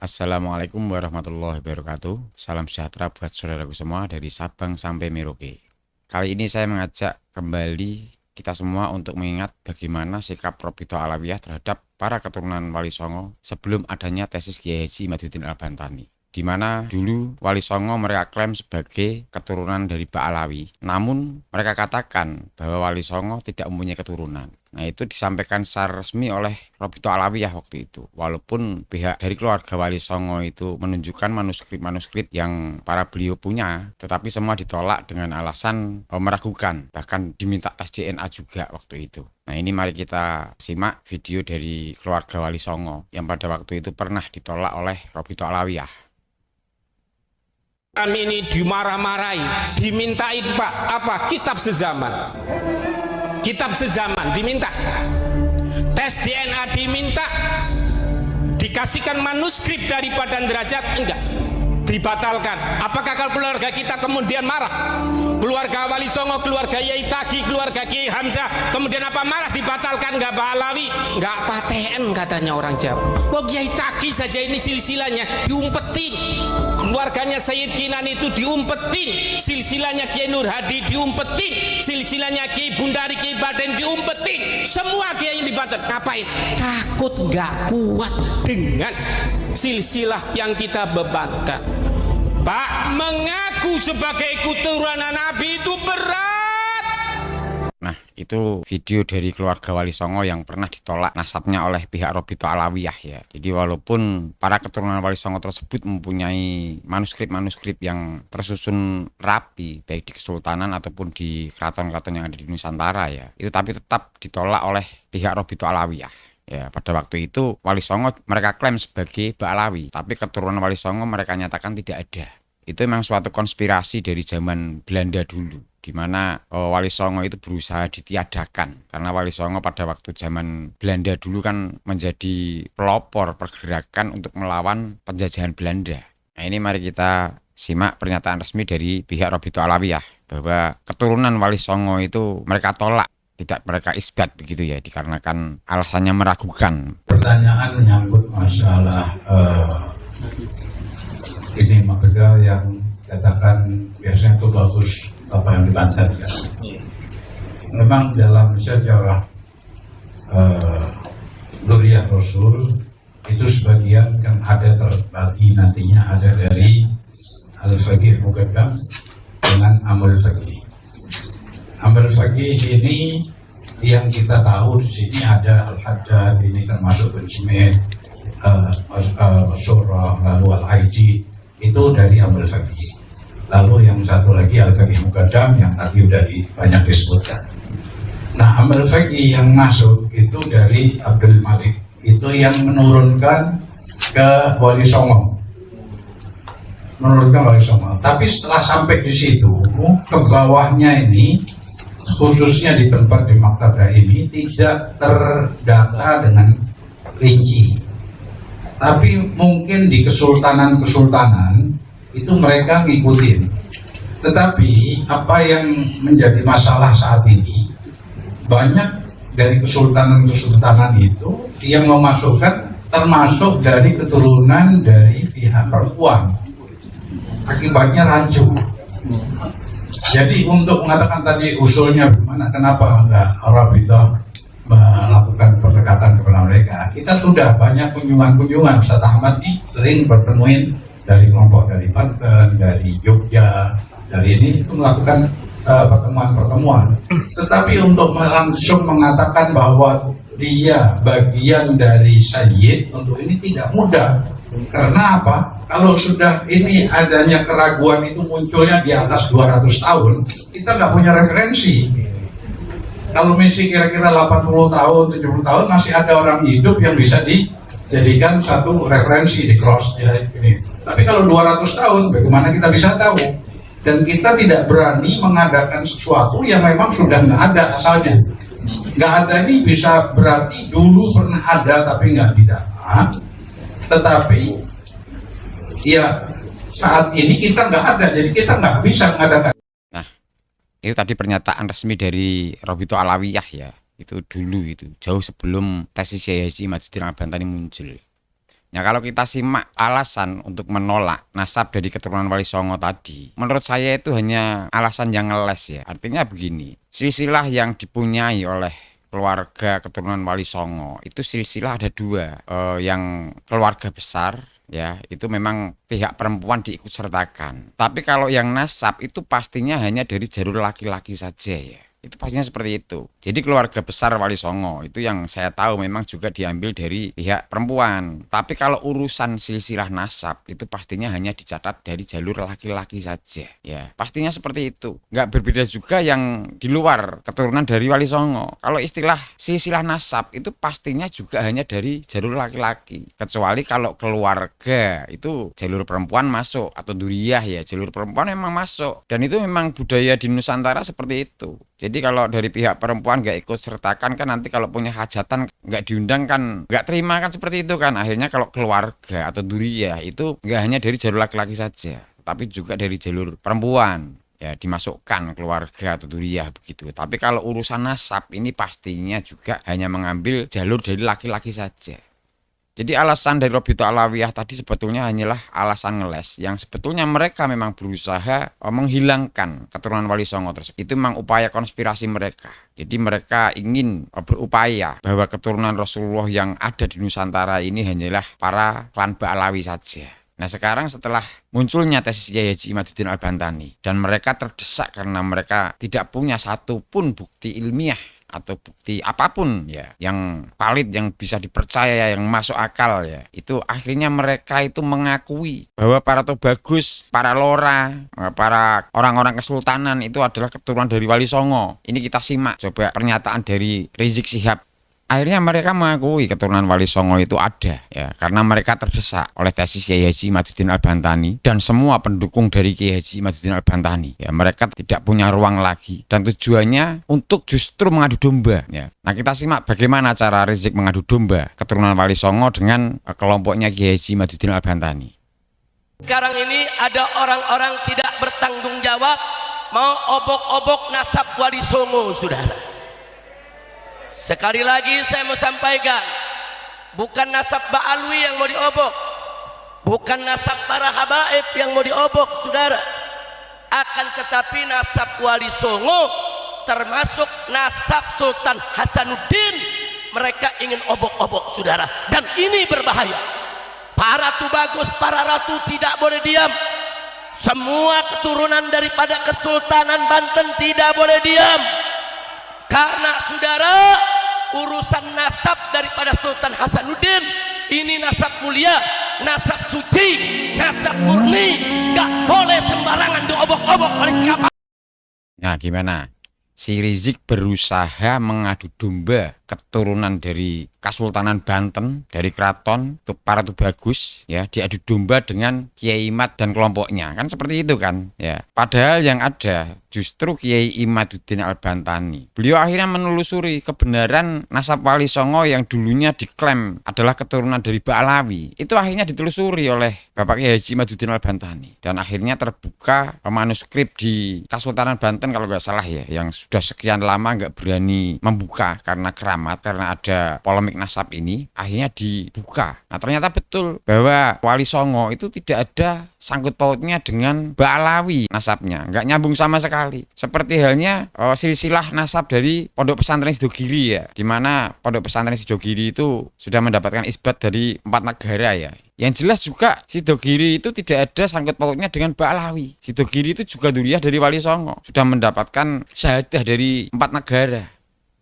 Assalamualaikum warahmatullahi wabarakatuh. Salam sejahtera buat saudaraku semua dari Sabang sampai Merauke. Kali ini saya mengajak kembali kita semua untuk mengingat bagaimana sikap Robito Alawiyah terhadap para keturunan Wali Songo sebelum adanya tesis Kiai Haji Madzuddin Al-Bantani, di mana dulu Wali Songo mereka klaim sebagai keturunan dari Mbah Alawi. Namun mereka katakan bahwa Wali Songo tidak mempunyai keturunan. Nah, itu disampaikan secara resmi oleh Robito Alawiyah waktu itu. Walaupun pihak dari keluarga Wali Songo itu menunjukkan manuskrip-manuskrip yang para beliau punya, tetapi semua ditolak dengan alasan meragukan. Bahkan diminta tes DNA juga waktu itu. Nah, ini mari kita simak video dari keluarga Wali Songo yang pada waktu itu pernah ditolak oleh Robito Alawiyah. Kami ini dimarah-marahi, dimintain Pak, kitab sezaman. Kitab sezaman diminta, tes DNA diminta, dikasihkan manuskrip dari Padan Derajat, enggak, dibatalkan. Apakah kalau keluarga kita kemudian marah? Keluarga Wali Songo, keluarga Yai Tagi, keluarga Kiai Hamzah, kemudian apa marah dibatalkan? Enggak Mbah Alawi, enggak paten katanya orang Jawa. Wah, Yai Tagi saja ini silsilahnya diumpetin, keluarganya Sayyid Kinan itu diumpetin, silsilahnya Kiai Nur Hadi diumpetin, silsilahnya Kiai Bundari, Kiai Baden diumpetin, semua Kiai dibatalkan. Ngapain? Takut enggak kuat dengan silsilah yang kita bebankan. Pak, mengaku sebagai keturunan Nabi itu berat. Nah, itu video dari keluarga Wali Songo yang pernah ditolak nasabnya oleh pihak Robito Alawiyah ya. Jadi walaupun para keturunan Wali Songo tersebut mempunyai manuskrip-manuskrip yang tersusun rapi, baik di Kesultanan ataupun di keraton-keraton yang ada di Nusantara ya, itu tapi tetap ditolak oleh pihak Robito Alawiyah. Ya, pada waktu itu Wali Songo mereka klaim sebagai Mbah Alawi, tapi keturunan Wali Songo mereka nyatakan tidak ada. Itu memang suatu konspirasi dari zaman Belanda dulu, di mana Wali Songo itu berusaha ditiadakan karena Wali Songo pada waktu zaman Belanda dulu kan menjadi pelopor pergerakan untuk melawan penjajahan Belanda. Nah, ini mari kita simak pernyataan resmi dari pihak Robito Alawiyah bahwa keturunan Wali Songo itu mereka tolak, tidak mereka isbat begitu ya, dikarenakan alasannya meragukan. Pertanyaan menyangkut masalah ini material yang katakan biasanya itu bagus apa yang dibantarkan. Memang dalam sejarah Dzurriyyah Rasul itu sebagian kan ada terbagi, nantinya ada dari Al-Faqih Muqaddam dengan Amul Faqih. Amul Faqih ini yang kita tahu di sini ada Al-Haddad, ini termasuk bin Smith, Surah, lalu Al-Aidi, itu dari Amul Faqih. Lalu yang satu lagi Al-Faqih Muqaddam yang tadi sudah banyak disebutkan. Nah, Amul Faqih yang masuk itu dari Abdul Malik, itu yang menurunkan ke Wali Songo. Menurunkan Wali Songo. Tapi setelah sampai di situ, ke bawahnya ini, khususnya di tempat di Maktabah ini tidak terdata dengan rinci. Tapi mungkin di kesultanan-kesultanan itu mereka ngikutin. Tetapi apa yang menjadi masalah saat ini, banyak dari kesultanan-kesultanan itu yang memasukkan termasuk dari keturunan dari pihak perempuan. Akibatnya rancu. Jadi untuk mengatakan tadi usulnya bagaimana, kenapa enggak Robito melakukan pendekatan kepada mereka? Kita sudah banyak kunjungan-kunjungan. Ustaz Ahmad ini sering bertemuin dari kelompok dari Banten, dari Jogja, dari ini itu melakukan pertemuan-pertemuan. Tetapi untuk langsung mengatakan bahwa dia bagian dari Sayyid, untuk ini tidak mudah. Karena apa? Kalau sudah ini adanya keraguan itu munculnya di atas 200 tahun, kita nggak punya referensi. Kalau misi kira-kira 80 tahun, 70 tahun, masih ada orang hidup yang bisa dijadikan satu referensi di cross ya, ini. Tapi kalau 200 tahun, bagaimana kita bisa tahu? Dan kita tidak berani mengadakan sesuatu yang memang sudah nggak ada asalnya. Nggak ada ini bisa berarti dulu pernah ada tapi nggak didata. Tetapi ya saat ini kita nggak ada, jadi kita nggak bisa mengadakan. Nah, itu tadi pernyataan resmi dari Robito Alawiyah ya. Itu dulu, itu jauh sebelum tesis Kiai Haji Madzuddin Al-Bantani muncul. Nah, kalau kita simak alasan untuk menolak nasab dari keturunan Wali Songo tadi, menurut saya itu hanya alasan yang ngeles ya. Artinya begini, silsilah yang dipunyai oleh keluarga keturunan Wali Songo itu silsilah ada dua, yang keluarga besar ya, itu memang pihak perempuan diikut sertakan. Tapi kalau yang nasab itu pastinya hanya dari jalur laki-laki saja ya. Itu pastinya seperti itu. Jadi keluarga besar Wali Songo itu yang saya tahu memang juga diambil dari pihak perempuan. Tapi kalau urusan silsilah nasab itu pastinya hanya dicatat dari jalur laki-laki saja. Ya, pastinya seperti itu. Nggak berbeda juga yang di luar keturunan dari Wali Songo. Kalau istilah silsilah nasab itu pastinya juga hanya dari jalur laki-laki. Kecuali kalau keluarga itu jalur perempuan masuk, atau duriyah ya, jalur perempuan memang masuk. Dan itu memang budaya di Nusantara seperti itu. Jadi kalau dari pihak perempuan nggak ikut sertakan kan nanti kalau punya hajatan nggak diundang kan nggak terima kan, seperti itu kan. Akhirnya kalau keluarga atau duriyah itu nggak hanya dari jalur laki-laki saja, tapi juga dari jalur perempuan ya, dimasukkan keluarga atau duriyah begitu. Tapi kalau urusan nasab ini pastinya juga hanya mengambil jalur dari laki-laki saja. Jadi alasan dari Robito Alawiyah tadi sebetulnya hanyalah alasan ngeles yang sebetulnya mereka memang berusaha menghilangkan keturunan Wali Songo tersebut. Itu memang upaya konspirasi mereka. Jadi mereka ingin berupaya bahwa keturunan Rasulullah yang ada di Nusantara ini hanyalah para klan Ba'alawi saja. Nah, sekarang setelah munculnya tesis Kiai Haji Imaduddin Al-Bantani dan mereka terdesak karena mereka tidak punya satupun bukti ilmiah atau bukti apapun ya yang valid, yang bisa dipercaya, yang masuk akal ya, itu akhirnya mereka itu mengakui bahwa para Tobagus, para Lora, para orang-orang kesultanan itu adalah keturunan dari Wali Songo. Ini kita simak coba pernyataan dari Rizik Syihab. Akhirnya mereka mengakui keturunan Wali Songo itu ada ya, karena mereka terdesak oleh tesis Kiai Haji Imaduddin Al-Bantani dan semua pendukung dari Kiai Haji Imaduddin Al-Bantani ya. Mereka tidak punya ruang lagi dan tujuannya untuk justru mengadu domba ya. Nah, kita simak bagaimana cara Rizik mengadu domba keturunan Wali Songo dengan kelompoknya Kiai Haji Imaduddin Al-Bantani. Sekarang ini ada orang-orang tidak bertanggung jawab mau obok-obok nasab Wali Songo, saudara. Sekali lagi saya mau sampaikan, bukan nasab Ba'alwi yang mau diobok, bukan nasab para habaib yang mau diobok, saudara. Akan tetapi nasab Wali Songo termasuk nasab Sultan Hasanuddin mereka ingin obok-obok, saudara. Dan ini berbahaya. Para Tubagus, para ratu tidak boleh diam. Semua keturunan daripada Kesultanan Banten tidak boleh diam. Karena saudara, urusan nasab daripada Sultan Hasanuddin ini nasab mulia, nasab suci, nasab murni, gak boleh sembarangan diobok-obok oleh siapa. Nah, gimana? Si Rizik berusaha mengadu domba keturunan dari Kesultanan Banten, dari keraton para Tubagus ya, diadu domba dengan Kiai Imad dan kelompoknya, kan seperti itu kan ya. Padahal yang ada justru Kiai Imaduddin Al-Bantani. Beliau akhirnya menelusuri kebenaran nasab Wali Songo yang dulunya diklaim adalah keturunan dari Ba'alawi. Itu akhirnya ditelusuri oleh Bapak Kiai Haji Imaduddin Al-Bantani dan akhirnya terbuka manuskrip di Kesultanan Banten kalau nggak salah ya, yang sudah sekian lama nggak berani membuka karena keramat, karena ada polemik nasab ini, akhirnya dibuka. Nah, ternyata betul bahwa Wali Songo itu tidak ada sangkut pautnya dengan Ba'alawi nasabnya, nggak nyambung sama sekali. Seperti halnya silsilah nasab dari Pondok Pesantren Sidogiri ya, di mana Pondok Pesantren Sidogiri itu sudah mendapatkan isbat dari 4 negara ya. Yang jelas juga Sidogiri itu tidak ada sangkut pautnya dengan Ba'alawi. Sidogiri itu juga duriyah dari Wali Songo, sudah mendapatkan syahadah dari 4 negara.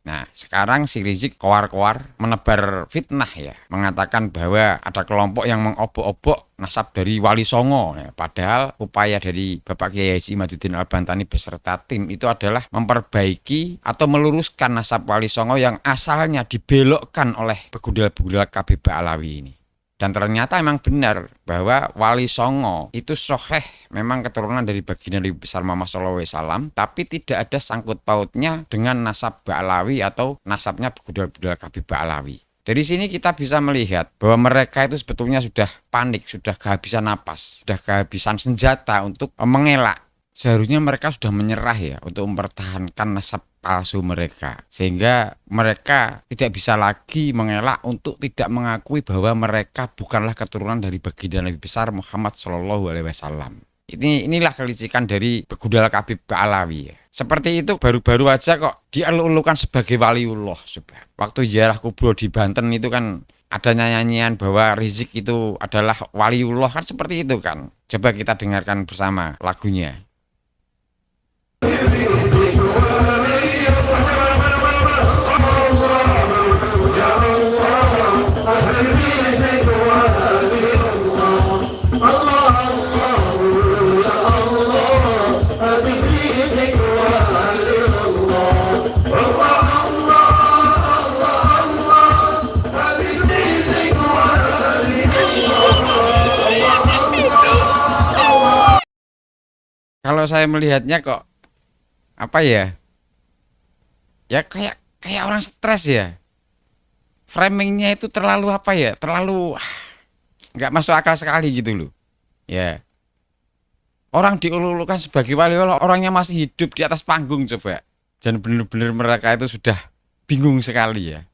Nah, sekarang si Rizik koar-koar menebar fitnah ya, mengatakan bahwa ada kelompok yang mengobok-obok nasab dari Wali Songo ya. Padahal upaya dari Bapak Kiai Haji Imaduddin Al-Bantani beserta tim itu adalah memperbaiki atau meluruskan nasab Wali Songo yang asalnya dibelokkan oleh begudal-begudal KB Ba'alawi ini. Dan ternyata memang benar bahwa Wali Songo itu soheh, memang keturunan dari baginda Nabi besar Muhammad SAW, tapi tidak ada sangkut pautnya dengan nasab Ba'alawi atau nasabnya begudal-begudal KB Ba'alawi. Dari sini kita bisa melihat bahwa mereka itu sebetulnya sudah panik, sudah kehabisan napas, sudah kehabisan senjata untuk mengelak. Seharusnya mereka sudah menyerah ya untuk mempertahankan nasab palsu mereka, sehingga mereka tidak bisa lagi mengelak untuk tidak mengakui bahwa mereka bukanlah keturunan dari baginda Nabi besar Muhammad Shallallahu Alaihi Wasallam. Inilah kelicikan dari Begudal Habib Alawi. Seperti itu baru-baru aja kok dieluk-elukan sebagai waliullah. Waktu ziarah kubur di Banten itu kan ada nyanyian bahwa Rizik itu adalah waliullah, kan seperti itu kan. Coba kita dengarkan bersama lagunya. Kalau saya melihatnya kok apa ya? Ya kayak orang stres ya. Framingnya itu terlalu apa ya? Terlalu nggak masuk akal sekali gitu loh. Ya. Orang diululukan sebagai wali Allah, orangnya masih hidup di atas panggung coba. Dan benar-benar mereka itu sudah bingung sekali ya.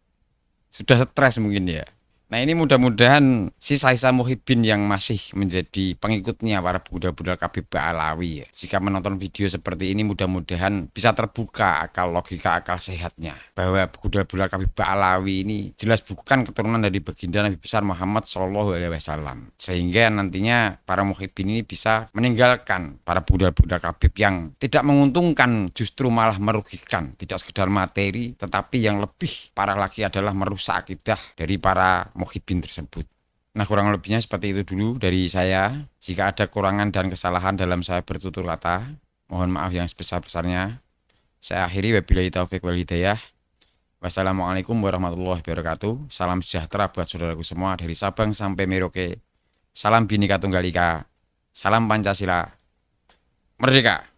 Sudah stres mungkin ya. Nah ini mudah-mudahan si Saisa Muhyiddin yang masih menjadi pengikutnya para budak-budak Habib Alawi ya, jika menonton video seperti ini mudah-mudahan bisa terbuka akal logika akal sehatnya bahwa budak-budak Habib Alawi ini jelas bukan keturunan dari baginda Nabi besar Muhammad Shallallahu Alaihi Wasallam, sehingga nantinya para Muhyiddin ini bisa meninggalkan para budak-budak Habib yang tidak menguntungkan, justru malah merugikan, tidak sekedar materi tetapi yang lebih parah lagi adalah merusak akidah dari para Muhyiddin tersebut. Nah kurang lebihnya seperti itu dulu dari saya. Jika ada kekurangan dan kesalahan dalam saya bertutur kata, mohon maaf yang sebesar-besarnya. Saya akhiri, wabillahi taufik wal hidayah. Wassalamualaikum warahmatullahi wabarakatuh. Salam sejahtera buat saudaraku semua dari Sabang sampai Merauke. Salam Bhinneka Tunggal Ika. Salam Pancasila. Merdeka.